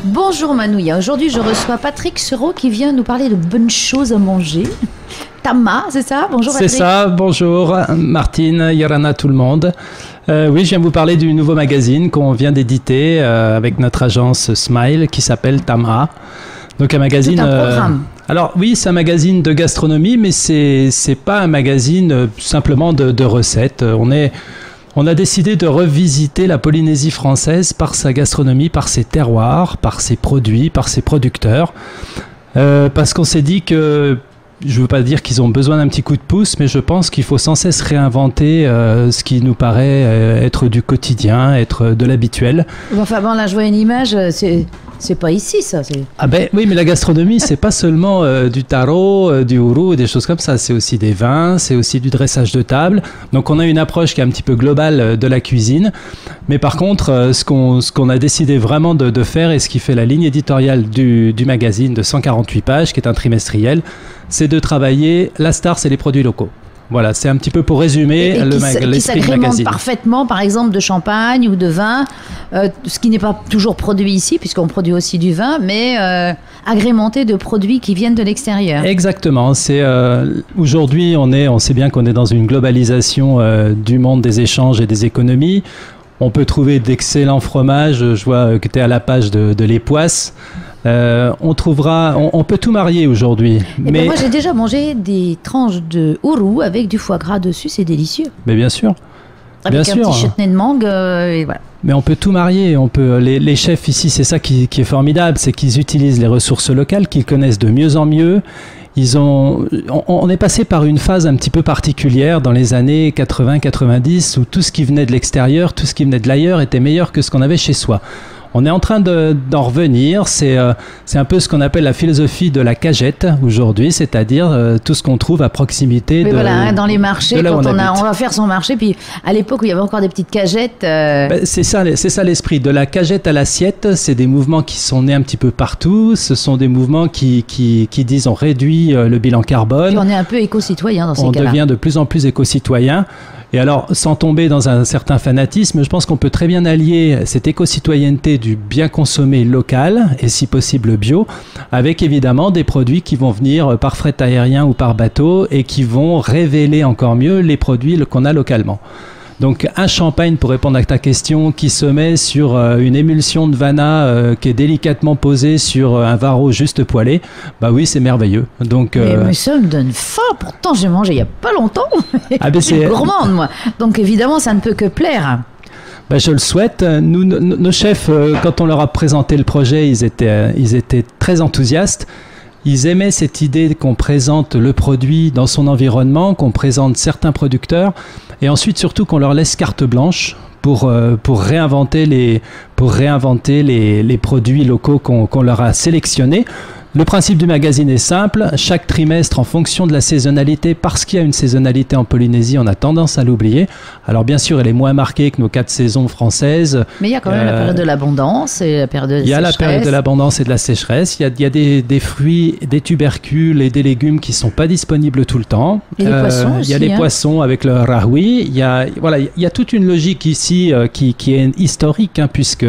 Bonjour Manouya, aujourd'hui je reçois Patrick Sereau qui vient nous parler de bonnes choses à manger. Tama, c'est ça? Bonjour Patrick. C'est ça, bonjour Martine, Yorana, tout le monde. Oui, je viens vous parler du nouveau magazine qu'on vient d'éditer avec notre agence Smile qui s'appelle Tama. Donc un magazine... Tout un programme. Alors oui, c'est un magazine de gastronomie, mais c'est pas un magazine simplement de recettes. On a décidé de revisiter la Polynésie française par sa gastronomie, par ses terroirs, par ses produits, par ses producteurs. Parce qu'on s'est dit que, je ne veux pas dire qu'ils ont besoin d'un petit coup de pouce, mais je pense qu'il faut sans cesse réinventer ce qui nous paraît être du quotidien, être de l'habituel. Enfin bon, là je vois une image, c'est pas ici ça. Ah ben oui, mais la gastronomie, c'est pas seulement du taro, du uru, des choses comme ça. C'est aussi des vins, c'est aussi du dressage de table. Donc on a une approche qui est un petit peu globale de la cuisine. Mais par contre, ce qu'on a décidé vraiment de faire et ce qui fait la ligne éditoriale du magazine de 148 pages, qui est un trimestriel, c'est de travailler la star, c'est les produits locaux. Voilà, c'est un petit peu pour résumer l'esprit du magazine. Parfaitement, par exemple, de champagne ou de vin, ce qui n'est pas toujours produit ici, puisqu'on produit aussi du vin, mais agrémenté de produits qui viennent de l'extérieur. Exactement. Aujourd'hui, on sait bien qu'on est dans une globalisation du monde des échanges et des économies. On peut trouver d'excellents fromages. Je vois que tu es à la page de l'Époisse. On peut tout marier aujourd'hui. Mais moi, j'ai déjà mangé des tranches de uru avec du foie gras dessus, c'est délicieux. Mais bien sûr. Avec un petit chutney de mangue, et voilà. Mais on peut tout marier. Les chefs ici, c'est ça qui est formidable, c'est qu'ils utilisent les ressources locales, qu'ils connaissent de mieux en mieux. On est passé par une phase un petit peu particulière dans les années 80-90 où tout ce qui venait de l'extérieur, tout ce qui venait de l'ailleurs était meilleur que ce qu'on avait chez soi. On est en train d'en revenir, c'est un peu ce qu'on appelle la philosophie de la cagette aujourd'hui, c'est-à-dire tout ce qu'on trouve à proximité dans les marchés, quand on va faire son marché, puis à l'époque où il y avait encore des petites cagettes... C'est ça l'esprit, de la cagette à l'assiette, c'est des mouvements qui sont nés un petit peu partout, ce sont des mouvements qui disent on réduit le bilan carbone. Puis on est un peu éco-citoyen dans ces cas-là. On devient de plus en plus éco-citoyen. Et alors, sans tomber dans un certain fanatisme, je pense qu'on peut très bien allier cette éco-citoyenneté du bien consommé local, et si possible bio, avec évidemment des produits qui vont venir par fret aérien ou par bateau et qui vont révéler encore mieux les produits qu'on a localement. Donc un champagne, pour répondre à ta question, qui se met sur une émulsion de Vana qui est délicatement posée sur un varro juste poêlé, bah oui, c'est merveilleux. Donc, mais ça me donne faim, pourtant j'ai mangé il n'y a pas longtemps. Ah ben je suis gourmande moi, donc évidemment ça ne peut que plaire. Ben, je le souhaite. Nous, nos chefs, quand on leur a présenté le projet, ils étaient très enthousiastes. Ils aimaient cette idée qu'on présente le produit dans son environnement, qu'on présente certains producteurs, et ensuite surtout qu'on leur laisse carte blanche pour réinventer les produits locaux qu'on leur a sélectionnés. Le principe du magazine est simple, chaque trimestre en fonction de la saisonnalité, parce qu'il y a une saisonnalité en Polynésie, on a tendance à l'oublier. Alors bien sûr, elle est moins marquée que nos 4 saisons françaises. Mais il y a quand même la période de l'abondance et la période de la sécheresse. Il y a la période de l'abondance et de la sécheresse, il y a des fruits, des tubercules et des légumes qui ne sont pas disponibles tout le temps. Et les poissons aussi. Il y a les poissons avec le rahui, il y a toute une logique ici qui est historique, puisque...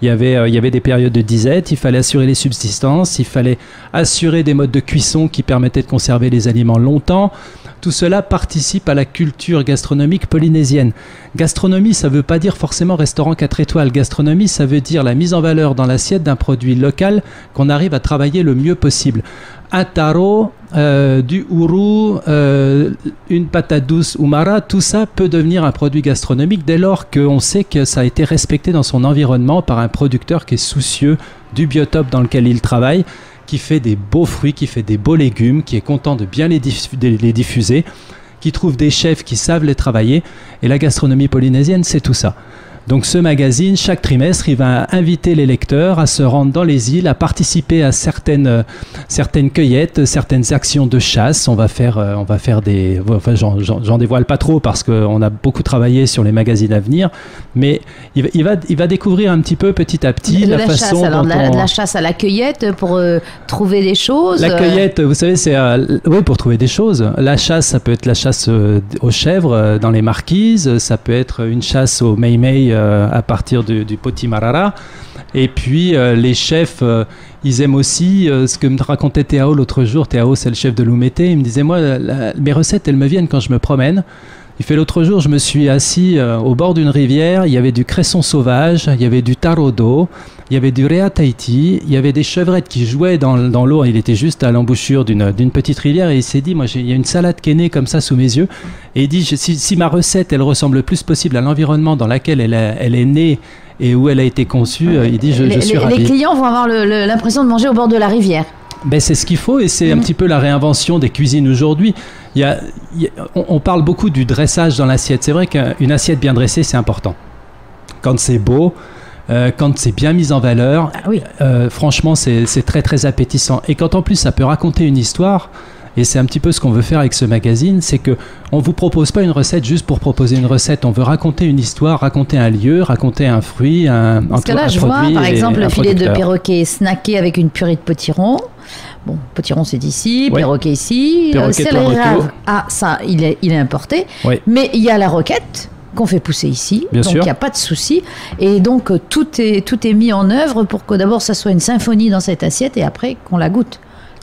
Il y avait des périodes de disette, il fallait assurer les subsistances, il fallait assurer des modes de cuisson qui permettaient de conserver les aliments longtemps. Tout cela participe à la culture gastronomique polynésienne. Gastronomie, ça ne veut pas dire forcément restaurant 4 étoiles. Gastronomie, ça veut dire la mise en valeur dans l'assiette d'un produit local qu'on arrive à travailler le mieux possible. Un taro, du uru, une patate douce umara, tout ça peut devenir un produit gastronomique dès lors qu'on sait que ça a été respecté dans son environnement par un producteur qui est soucieux du biotope dans lequel il travaille, qui fait des beaux fruits, qui fait des beaux légumes, qui est content de bien les diffuser, qui trouve des chefs qui savent les travailler. Et la gastronomie polynésienne, c'est tout ça. Donc ce magazine, chaque trimestre, il va inviter les lecteurs à se rendre dans les îles, à participer à certaines cueillettes, certaines actions de chasse. On va faire des... Enfin, j'en dévoile pas trop parce qu'on a beaucoup travaillé sur les magazines à venir, mais il va découvrir un petit peu petit à petit la façon dont de la chasse à la cueillette pour trouver des choses. La cueillette, vous savez, c'est oui, pour trouver des choses. La chasse, ça peut être la chasse aux chèvres dans les marquises, ça peut être une chasse au mei-mei à partir du potimarara. Et puis les chefs, ils aiment aussi ce que me racontait Théao l'autre jour. Théao, c'est le chef de l'Oumété. Il me disait, moi, mes recettes, elles me viennent quand je me promène. Il fait l'autre jour, je me suis assis au bord d'une rivière, il y avait du cresson sauvage, il y avait du taro d'eau, il y avait du rea Tahiti, il y avait des chevrettes qui jouaient dans l'eau. Il était juste à l'embouchure d'une petite rivière et il s'est dit, moi, il y a une salade qui est née comme ça sous mes yeux. Et il dit, si ma recette, elle ressemble le plus possible à l'environnement dans lequel elle est née et où elle a été conçue, il dit, je suis ravi. Les clients vont avoir l'impression de manger au bord de la rivière. Ben, c'est ce qu'il faut et c'est un petit peu la réinvention des cuisines aujourd'hui. On parle beaucoup du dressage dans l'assiette. C'est vrai qu'une assiette bien dressée, c'est important. Quand c'est beau, quand c'est bien mis en valeur, franchement, c'est très très appétissant. Et quand en plus ça peut raconter une histoire, et c'est un petit peu ce qu'on veut faire avec ce magazine, c'est qu'on ne vous propose pas une recette juste pour proposer une recette. On veut raconter une histoire, raconter un lieu, raconter un fruit, Parce que là, je vois par exemple le filet de perroquet snacké avec une purée de potiron. Bon, potiron c'est d'ici, perroquet ici. Céleri rave, ça, il est importé. Oui. Mais il y a la roquette qu'on fait pousser ici, bien donc il n'y a pas de souci. Et donc tout est mis en œuvre pour que d'abord ça soit une symphonie dans cette assiette et après qu'on la goûte.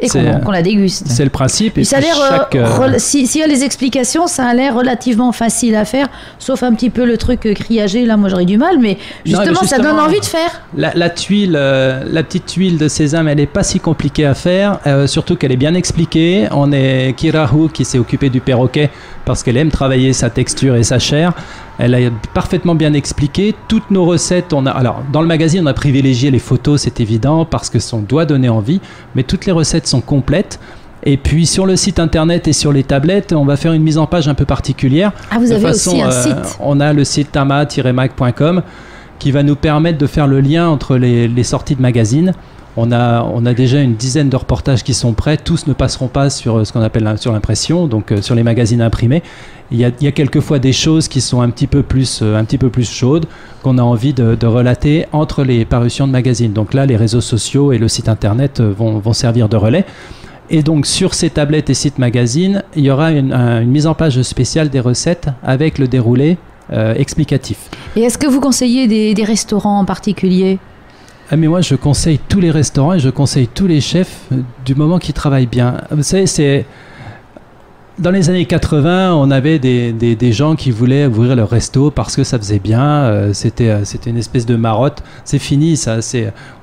Et qu'on la déguste. C'est le principe. Et ça a l'air, s'il y a les explications, ça a l'air relativement facile à faire, sauf un petit peu le truc criagé. Là, moi, j'aurais du mal, mais justement, ça donne envie de faire. La tuile, la petite tuile de sésame, elle n'est pas si compliquée à faire, surtout qu'elle est bien expliquée. On est Kirahu qui s'est occupé du perroquet parce qu'elle aime travailler sa texture et sa chair. Elle a parfaitement bien expliqué. Toutes nos recettes, alors dans le magazine, on a privilégié les photos, c'est évident, parce que ça doit donner envie, mais toutes les recettes sont complètes. Et puis sur le site internet et sur les tablettes, on va faire une mise en page un peu particulière. Ah, vous avez aussi un site. On a le site tama-mag.com qui va nous permettre de faire le lien entre les sorties de magazines. On a déjà une dizaine de reportages qui sont prêts. Tous ne passeront pas sur ce qu'on appelle sur l'impression, donc sur les magazines imprimés. Il y a quelquefois des choses qui sont un petit peu plus chaudes, qu'on a envie de relater entre les parutions de magazines. Donc là, les réseaux sociaux et le site internet vont servir de relais. Et donc sur ces tablettes et sites magazines, il y aura une mise en page spéciale des recettes avec le déroulé explicatif. Et est-ce que vous conseillez des restaurants en particulier ? Mais moi, je conseille tous les restaurants et je conseille tous les chefs du moment qu'ils travaillent bien. Vous savez, dans les années 80, on avait des gens qui voulaient ouvrir leur resto parce que ça faisait bien. C'était une espèce de marotte. C'est fini, ça.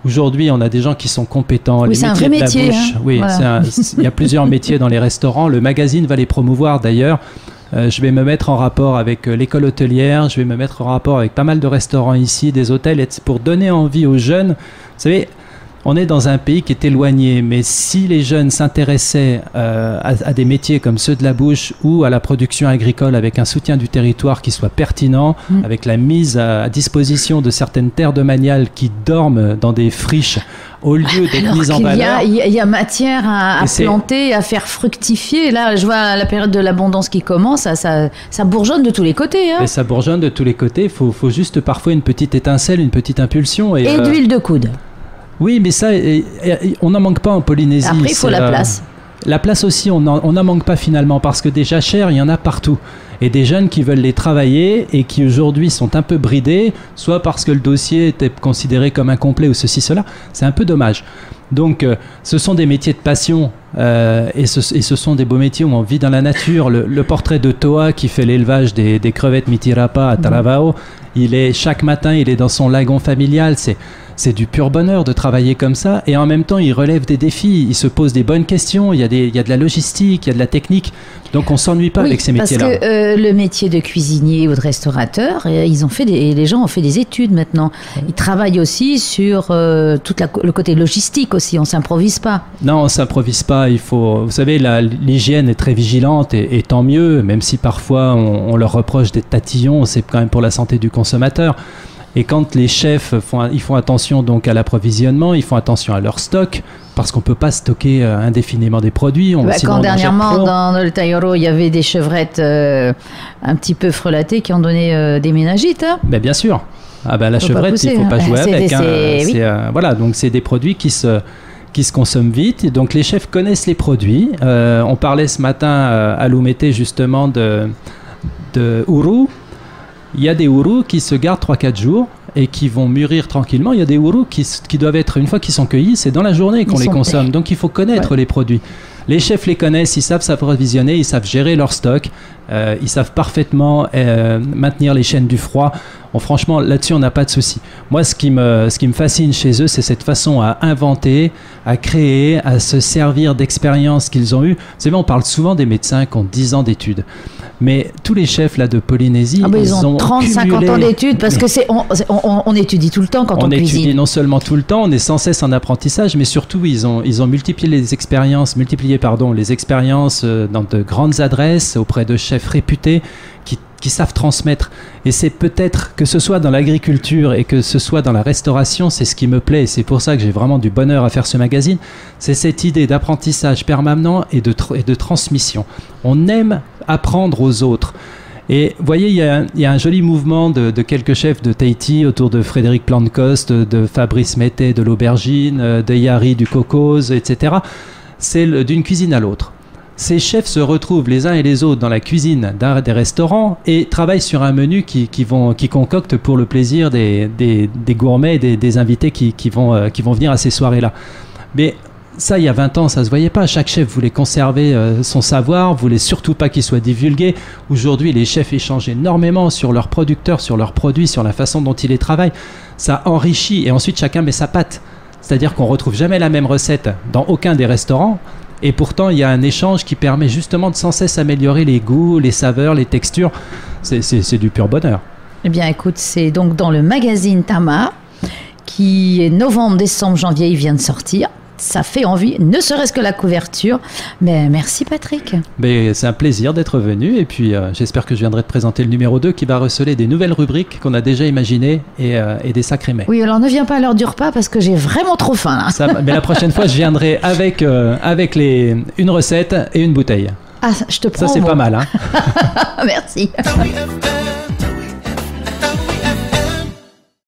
Aujourd'hui, on a des gens qui sont compétents. Oui, c'est un vrai métier. Oui, voilà. Il y a plusieurs métiers dans les restaurants. Le magazine va les promouvoir d'ailleurs. Je vais me mettre en rapport avec l'école hôtelière, je vais me mettre en rapport avec pas mal de restaurants ici, des hôtels, pour donner envie aux jeunes. Vous savez, on est dans un pays qui est éloigné, mais si les jeunes s'intéressaient à des métiers comme ceux de la bouche ou à la production agricole avec un soutien du territoire qui soit pertinent, avec la mise à disposition de certaines terres domaniales qui dorment dans des friches au lieu d'être mises en valeur. Il y a matière à planter, à faire fructifier. Là, je vois la période de l'abondance qui commence, ça bourgeonne de tous les côtés. Hein. Et ça bourgeonne de tous les côtés. Il faut juste parfois une petite étincelle, une petite impulsion. Et d'huile de coude. Oui, mais ça, on n'en manque pas en Polynésie. Après, il faut la place. La place aussi, on n'en manque pas finalement, parce que des jachères, il y en a partout. Et des jeunes qui veulent les travailler et qui aujourd'hui sont un peu bridés, soit parce que le dossier était considéré comme incomplet ou ceci, cela. C'est un peu dommage. Donc, ce sont des métiers de passion et ce sont des beaux métiers où on vit dans la nature. Le portrait de Toa qui fait l'élevage des crevettes Mitirapa à Taravao, chaque matin, il est dans son lagon familial. C'est du pur bonheur de travailler comme ça, et en même temps il relève des défis, il se pose des bonnes questions, il y a de la logistique, il y a de la technique, donc on s'ennuie pas avec ces métiers-là. Parce que le métier de cuisinier ou de restaurateur, les gens ont fait des études maintenant. Ils travaillent aussi sur le côté logistique aussi, on s'improvise pas. Non, on s'improvise pas, vous savez, l'hygiène est très vigilante et tant mieux, même si parfois on leur reproche d'être tatillons, c'est quand même pour la santé du consommateur. Et quand les chefs font attention donc à l'approvisionnement, ils font attention à leur stock, parce qu'on ne peut pas stocker indéfiniment des produits. Quand dernièrement, dans le Taïro, il y avait des chevrettes un petit peu frelatées qui ont donné des méningites. Hein. Bien sûr. La chevrette, il ne faut pas jouer avec. Voilà, donc c'est des produits qui se consomment vite. Donc les chefs connaissent les produits. On parlait ce matin à l'Oumété justement de Uru. Il y a des ourous qui se gardent 3-4 jours et qui vont mûrir tranquillement. Il y a des ourous qui doivent être, une fois qu'ils sont cueillis, c'est dans la journée qu'on les consomme. Donc il faut connaître les produits. Les chefs les connaissent, ils savent s'approvisionner, ils savent gérer leur stock, ils savent parfaitement maintenir les chaînes du froid. Bon, franchement, là-dessus, on n'a pas de souci. Moi, ce qui me fascine chez eux, c'est cette façon à inventer, à créer, à se servir d'expériences qu'ils ont eues. Vous savez, on parle souvent des médecins qui ont 10 ans d'études. Mais tous les chefs là, de Polynésie, ils ont 30-50 ans d'études parce que on étudie tout le temps quand on cuisine. On étudie non seulement tout le temps, on est sans cesse en apprentissage, mais surtout ils ont multiplié les expériences dans de grandes adresses auprès de chefs réputés qui savent transmettre. Et c'est peut-être, que ce soit dans l'agriculture et que ce soit dans la restauration, c'est ce qui me plaît. Et c'est pour ça que j'ai vraiment du bonheur à faire ce magazine. C'est cette idée d'apprentissage permanent et de transmission. On aime apprendre aux autres. Et vous voyez, il y a un joli mouvement de quelques chefs de Tahiti autour de Frédéric Plantecoste, de Fabrice Mété de l'aubergine, de Yari du cocos, etc. C'est d'une cuisine à l'autre. Ces chefs se retrouvent les uns et les autres dans la cuisine des restaurants et travaillent sur un menu qui concoctent pour le plaisir des gourmets, des invités qui vont venir à ces soirées-là. Mais ça, il y a 20 ans, ça ne se voyait pas. Chaque chef voulait conserver son savoir, voulait surtout pas qu'il soit divulgué. Aujourd'hui, les chefs échangent énormément sur leurs producteurs, sur leurs produits, sur la façon dont ils les travaillent. Ça enrichit et ensuite chacun met sa patte. C'est-à-dire qu'on ne retrouve jamais la même recette dans aucun des restaurants. Et pourtant, il y a un échange qui permet justement de sans cesse améliorer les goûts, les saveurs, les textures. C'est du pur bonheur. Eh bien, écoute, c'est donc dans le magazine Tama, qui est novembre, décembre, janvier, il vient de sortir. Ça fait envie, ne serait-ce que la couverture. Mais merci Patrick. C'est un plaisir d'être venu et puis j'espère que je viendrai te présenter le numéro 2 qui va receler des nouvelles rubriques qu'on a déjà imaginées et des sacrés mets. Oui, alors ne viens pas à l'heure du repas parce que j'ai vraiment trop faim là. Mais la prochaine fois, je viendrai avec une recette et une bouteille. Ah, je te prends. Ça, c'est pas mal. Hein. Merci.